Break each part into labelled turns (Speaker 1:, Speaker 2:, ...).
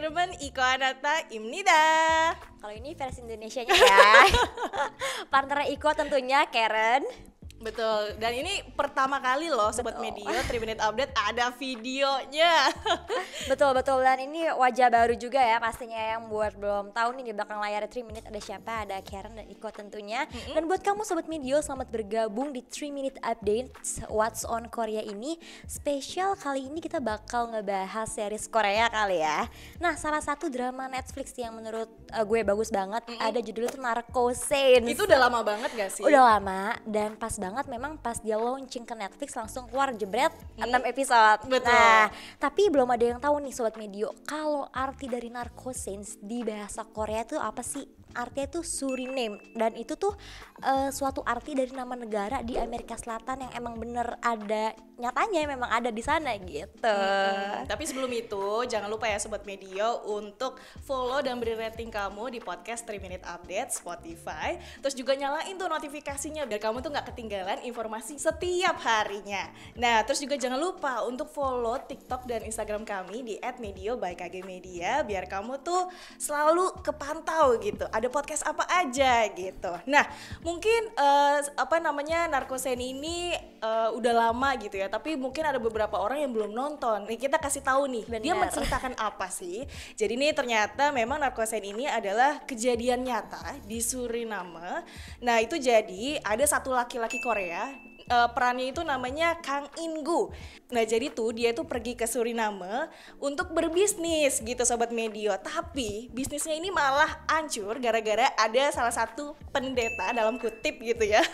Speaker 1: Jerman Iko Anata Imnida.
Speaker 2: Kalau ini versi Indonesianya ya. Partner Iko tentunya Karen.
Speaker 1: Betul, dan ini pertama kali loh Sobat Medio 3 Minute Update ada videonya.
Speaker 2: Betul, dan ini wajah baru juga ya pastinya, yang buat belum tahu nih di belakang layar 3 Minute ada siapa, ada Karen dan Iko tentunya. Dan buat kamu Sobat Medio, selamat bergabung di 3 Minute Update What's on Korea ini. Spesial kali ini kita bakal ngebahas series Korea kali ya. Nah, salah satu drama Netflix yang menurut gue bagus banget, ada judulnya tuh Narcosins.
Speaker 1: Itu udah lama banget gak sih?
Speaker 2: Udah lama, dan pas banget memang pas dia launching ke Netflix langsung keluar jebret 6 episode.
Speaker 1: Betul.
Speaker 2: Nah, tapi belum ada yang tahu nih Sobat Medio, kalau arti dari Narcosins di bahasa Korea itu apa sih? Artinya itu Suriname, dan itu tuh suatu arti dari nama negara di Amerika Selatan yang emang bener ada, nyatanya memang ada di sana gitu.
Speaker 1: Tapi sebelum itu jangan lupa ya Sobat Medio untuk follow dan beri rating kamu di podcast 3 Minute Update Spotify. Terus juga nyalain tuh notifikasinya biar kamu tuh gak ketinggalan informasi setiap harinya. Nah, terus juga jangan lupa untuk follow TikTok dan Instagram kami di @medio_by_kgmedia biar kamu tuh selalu kepantau gitu. Ada podcast apa aja gitu. Nah, mungkin Narkosen ini udah lama gitu ya, tapi mungkin ada beberapa orang yang belum nonton. Nih kita kasih tahu nih,
Speaker 2: Bener.
Speaker 1: dia menceritakan apa sih? Jadi nih ternyata memang Narkosen ini adalah kejadian nyata di Suriname. Nah, itu jadi ada satu laki-laki Korea, perannya itu namanya Kang In-gu. Nah, jadi tuh dia tuh pergi ke Suriname untuk berbisnis gitu Sobat Medio. Tapi bisnisnya ini malah hancur gara-gara ada salah satu pendeta dalam kutip gitu ya.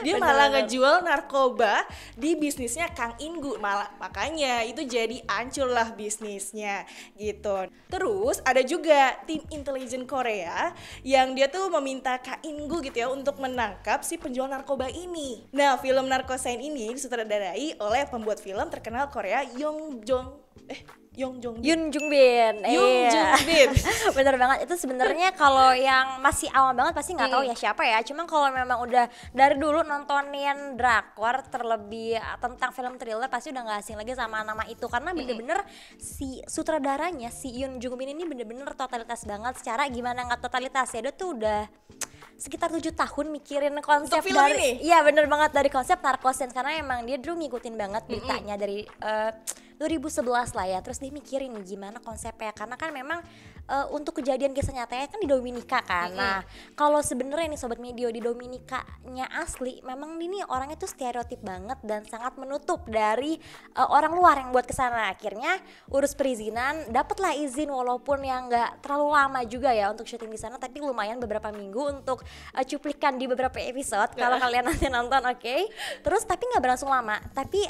Speaker 1: Dia malah ngejual narkoba di bisnisnya Kang In-gu. Makanya itu jadi hancur lah bisnisnya gitu. Terus ada juga tim intelijen Korea yang dia tuh meminta Kang In-gu gitu ya untuk menangkap si penjual narkoba ini. Nah, film Narkosen ini disutradarai oleh pembuat film terkenal Korea Yoon Jung-bin.
Speaker 2: Bener banget, itu sebenarnya kalau yang masih awam banget pasti nggak tahu ya siapa ya. Cuma kalau memang udah dari dulu nontonin drakor terlebih tentang film thriller pasti udah nggak asing lagi sama nama itu, karena bener-bener si sutradaranya si Yoon Jung-bin ini bener-bener totalitas banget. Secara gimana nggak totalitas ya, dia tuh udah sekitar 7 tahun mikirin konsep dari, iya bener banget, dari konsep Narcosins, karena emang dia dulu ngikutin banget beritanya dari 2011 lah ya. Terus dia mikirin nih gimana konsepnya, karena kan memang untuk kejadian kisah nyatanya kan di Dominika kan. Nah, kalau sebenarnya nih Sobat Medio, di Dominikanya asli memang ini orangnya tuh stereotip banget dan sangat menutup dari orang luar yang buat kesana. Akhirnya urus perizinan, dapatlah izin walaupun yang nggak terlalu lama juga ya untuk syuting di sana, tapi lumayan beberapa minggu untuk cuplikan di beberapa episode kalau kalian nanti nonton, oke. Terus tapi nggak berlangsung lama, tapi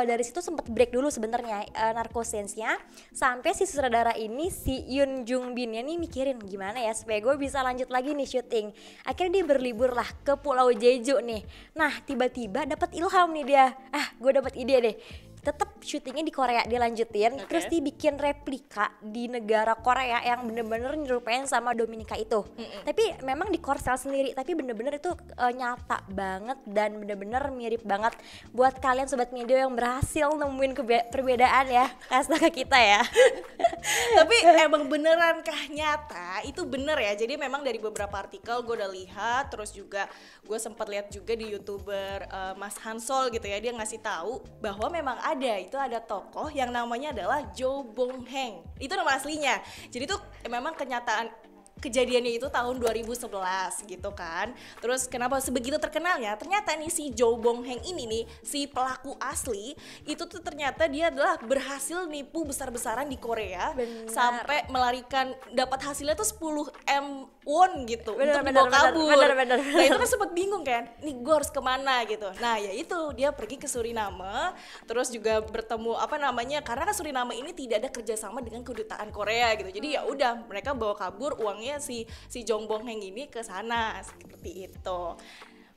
Speaker 2: dari situ sempat break dulu sebenarnya Narcosins-nya, sampai si sutradara ini si Yoon Jung-bin-nya nih mikirin gimana ya supaya gue bisa lanjut lagi nih syuting. Akhirnya dia berlibur lah ke Pulau Jeju nih. Nah, tiba-tiba dapat ilham nih dia. Gue dapat ide deh. Tetap syutingnya di Korea dilanjutin, terus dibikin replika di negara Korea yang bener-bener nyerupain sama Dominika itu. Tapi memang di Korsel sendiri, tapi bener-bener itu nyata banget dan bener-bener mirip banget. Buat kalian Sobat Medio yang berhasil nemuin perbedaan ya, kasih ke kita ya.
Speaker 1: Tapi emang benerankah nyata? Itu bener ya. Jadi memang dari beberapa artikel gue udah lihat, terus juga gue sempat lihat juga di YouTuber Mas Hansol gitu ya, dia ngasih tahu bahwa memang ada tokoh yang namanya adalah Jo Bong Heng. Itu nama aslinya. Jadi tuh memang kejadiannya itu tahun 2011 gitu kan. Terus kenapa sebegitu terkenalnya? Ternyata nih si Jo Bong Heng ini nih, si pelaku asli itu tuh ternyata dia adalah berhasil nipu besar-besaran di Korea. Sampai melarikan, dapat hasilnya tuh 10M won gitu untuk dibawa kabur.
Speaker 2: Bener.
Speaker 1: Nah, itu kan sempat bingung kan, nih gue harus kemana gitu. Nah, ya itu dia pergi ke Suriname, terus juga bertemu karena kan Suriname ini tidak ada kerjasama dengan kedutaan Korea gitu. Jadi ya udah mereka bawa kabur uangnya si Jong Bong Heng ini ke sana, seperti itu.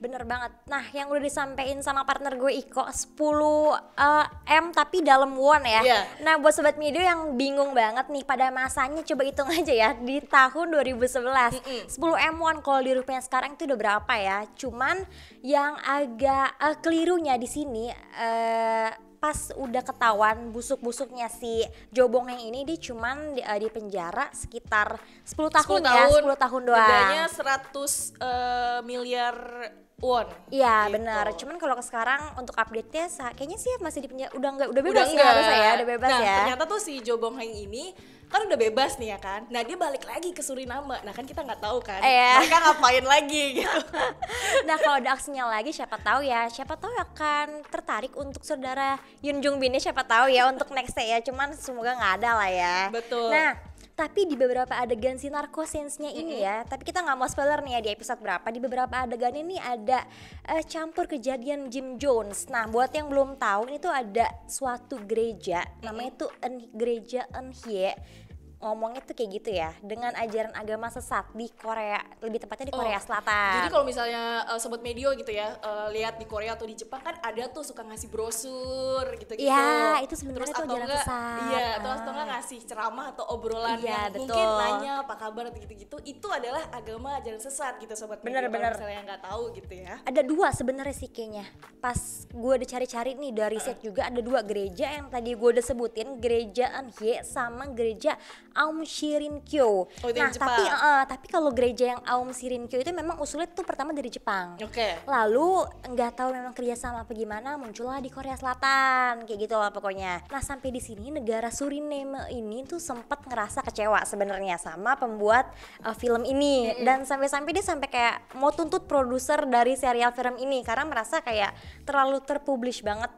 Speaker 2: Bener banget. Nah, yang udah disampaikan sama partner gue Iko 10M tapi dalam won ya. Nah, buat Sobat Medio yang bingung banget nih pada masanya, coba hitung aja ya di tahun 2011. 10M won kalau di rupiah sekarang itu udah berapa ya? Cuman yang agak kelirunya di sini pas udah ketahuan busuk-busuknya si Jo Bong Heng ini, dia cuman di penjara sekitar 10 tahun ya, 10 tahun doang.
Speaker 1: Dendanya 100 miliar won.
Speaker 2: Iya
Speaker 1: gitu.
Speaker 2: benar. Cuman kalau sekarang untuk update-nya kayaknya sih masih di penjara, udah bebas ya harusnya ya, udah bebas ya.
Speaker 1: Ternyata tuh si Jo Bong Heng ini kan udah bebas nih ya kan. Nah dia balik lagi ke Suriname. Nah kan kita nggak tahu kan mereka ngapain lagi gitu.
Speaker 2: Nah kalau ada aksinya lagi siapa tahu akan tertarik untuk saudara Yoon Jung Bin, siapa tahu ya untuk next ya. Cuman semoga nggak ada lah ya.
Speaker 1: Betul.
Speaker 2: Nah tapi di beberapa adegan si narco scenes-nya ini ya, tapi kita nggak mau spoiler nih ya di episode berapa. Di beberapa adegan ini ada campur kejadian Jim Jones. Nah buat yang belum tahu, ini tuh ada suatu gereja, namanya tuh gereja Eunhye. Ngomongnya tuh kayak gitu ya, dengan ajaran agama sesat di Korea, lebih tepatnya di Korea Selatan.
Speaker 1: Jadi kalau misalnya Sobat Medio gitu ya, lihat di Korea atau di Jepang kan ada tuh suka ngasih brosur gitu-gitu.
Speaker 2: Iya, itu sebenarnya tuh ajaran sesat.
Speaker 1: Iya, atau enggak ngasih ceramah atau obrolan yang
Speaker 2: betul.
Speaker 1: mungkin nanya apa kabar atau gitu-gitu. Itu adalah agama ajaran sesat gitu Sobat Medio. Kalau misalnya yang nggak tahu gitu ya.
Speaker 2: Ada dua sebenarnya sih kayaknya. Pas gue udah cari-cari nih dari riset juga, ada dua gereja yang tadi gue udah sebutin, gereja Eunhye sama gereja Aum Shirinkyo. Nah tapi kalau gereja yang Aum Shirinkyo itu memang usulnya tuh pertama dari Jepang. Lalu nggak tahu memang kerjasama apa gimana muncullah di Korea Selatan kayak gitu lah pokoknya. Nah sampai di sini negara Suriname ini tuh sempat ngerasa kecewa sebenarnya sama pembuat film ini, dan sampai-sampai dia sampai kayak mau tuntut produser dari serial film ini karena merasa kayak terlalu terpublish banget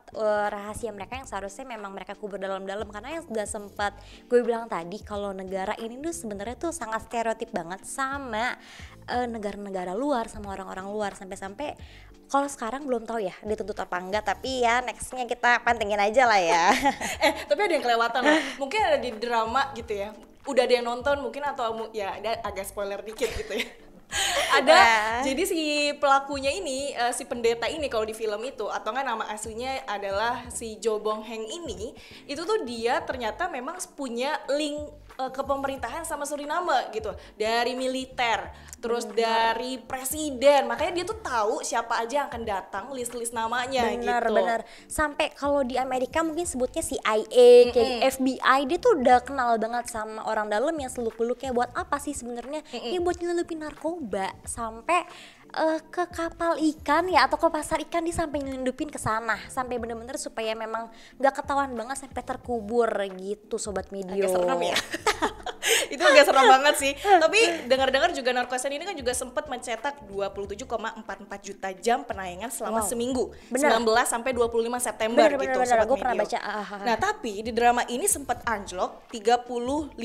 Speaker 2: rahasia mereka yang seharusnya memang mereka kubur dalam-dalam. Karena yang sudah sempat gue bilang tadi kalau negara ini tuh sebenarnya tuh sangat stereotip banget sama negara-negara luar, sama orang-orang luar, sampai-sampai kalau sekarang belum tahu ya dituntut apa enggak, tapi ya nextnya kita pantengin aja lah ya.
Speaker 1: Tapi ada yang kelewatan loh. Mungkin ada di drama gitu ya, udah ada yang nonton mungkin, atau ya ada agak spoiler dikit gitu ya. Ada jadi si pelakunya ini, si pendeta ini kalau di film itu, atau nggak nama aslinya adalah si Jo Bong Heng ini, itu tuh dia ternyata memang punya link ke pemerintahan sama Suriname gitu, dari militer, terus dari presiden, makanya dia tuh tahu siapa aja yang akan datang, list namanya gitu.
Speaker 2: Bener. Sampai kalau di Amerika mungkin sebutnya CIA, kayak FBI, dia tuh udah kenal banget sama orang dalam yang seluk-beluknya buat apa sih sebenarnya. Ini buat nyelupin narkoba sampai ke kapal ikan ya, atau ke pasar ikan, dia sampai nyelundupin ke sana sampai bener-bener supaya memang nggak ketahuan banget sampai terkubur gitu Sobat Medio.
Speaker 1: Agak serem ya. Itu agak serem banget sih. Tapi dengar-dengar juga Narkosen ini kan juga sempat mencetak 27,44 juta jam penayangan selama seminggu. 19 sampai 25 September gitu Sobat
Speaker 2: Gue pernah
Speaker 1: Medio.
Speaker 2: baca.
Speaker 1: Nah, tapi di drama ini sempat anjlok 35,21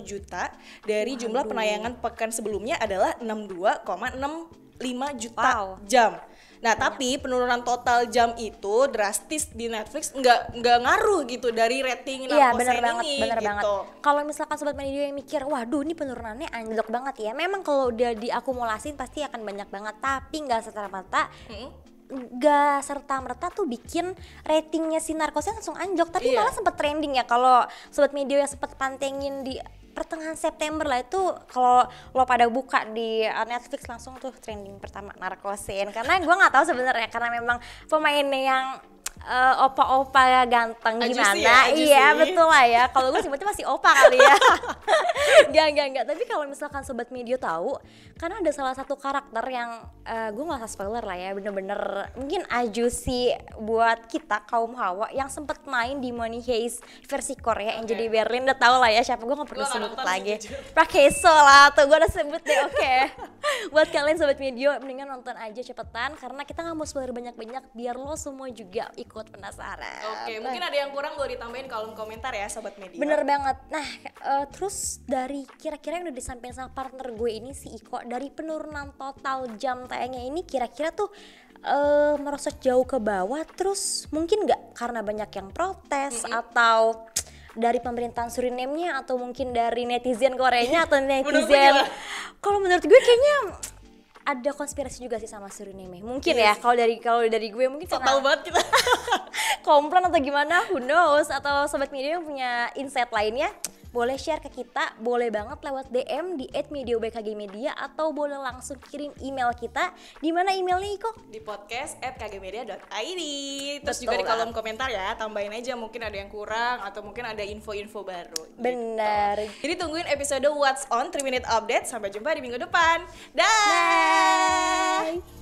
Speaker 1: juta dari jumlah penayangan pekan sebelumnya adalah 62,65 juta jam. Nah, tapi penurunan total jam itu drastis di Netflix nggak ngaruh gitu dari rating Narkosen ini.
Speaker 2: Bener banget. Kalau misalkan Sobat Medio yang mikir, waduh ini penurunannya anjlok banget ya. Memang kalau udah diakumulasin pasti akan banyak banget, tapi nggak serta-merta tuh bikin ratingnya si Narkosen langsung anjlok. Tapi malah sempet trending ya, kalau Sobat Medio yang sempet pantengin di pertengahan September lah itu, kalau lo pada buka di Netflix langsung tuh trending pertama Narkosen. Karena gue nggak tahu sebenarnya, karena memang pemainnya yang opa-opa ganteng gimana. Iya betul lah ya, kalau gue sebutnya masih opa kali ya. Enggak. Tapi kalau misalkan Sobat Medio tahu, karena ada salah satu karakter yang gue nggak usah spoiler lah ya, bener-bener mungkin ajusi buat kita kaum hawa yang sempet main di Money Heist versi Korea yang jadi Berlin. Udah tau lah ya siapa, gue nggak perlu sebut lagi. Park Hae-seo lah tuh, gue udah sebut deh. Buat kalian Sobat Medio mendingan nonton aja cepetan, karena kita nggak mau spoiler banyak-banyak biar lo semua juga ikut penasaran.
Speaker 1: Mungkin ada yang kurang boleh ditambahin kolom komentar ya Sobat Medio.
Speaker 2: Bener banget. Nah terus dari kira-kira yang udah disampaikan sama partner gue ini si Iko, dari penurunan total jam tayangnya ini kira-kira tuh merosot jauh ke bawah, terus mungkin nggak karena banyak yang protes atau dari pemerintahan Suriname-nya, atau mungkin dari netizen Koreanya atau netizen. Kalau menurut gue kayaknya ada konspirasi juga sih sama Suriname. Mungkin ya kalau dari gue mungkin
Speaker 1: tahu banget kita.
Speaker 2: Komplain atau gimana, who knows, atau Sobat Media yang punya insight lainnya boleh share ke kita, boleh banget lewat DM di @mediobkgmedia atau boleh langsung kirim email kita. Di mana emailnya Iko?
Speaker 1: Di podcast@kgmedia.id. Terus
Speaker 2: Betul
Speaker 1: juga di kolom
Speaker 2: banget.
Speaker 1: komentar ya, tambahin aja mungkin ada yang kurang atau mungkin ada info-info baru.
Speaker 2: Bener.
Speaker 1: Gitu. Jadi tungguin episode What's On 3 Minute Update. Sampai jumpa di minggu depan. Dah.
Speaker 2: Bye.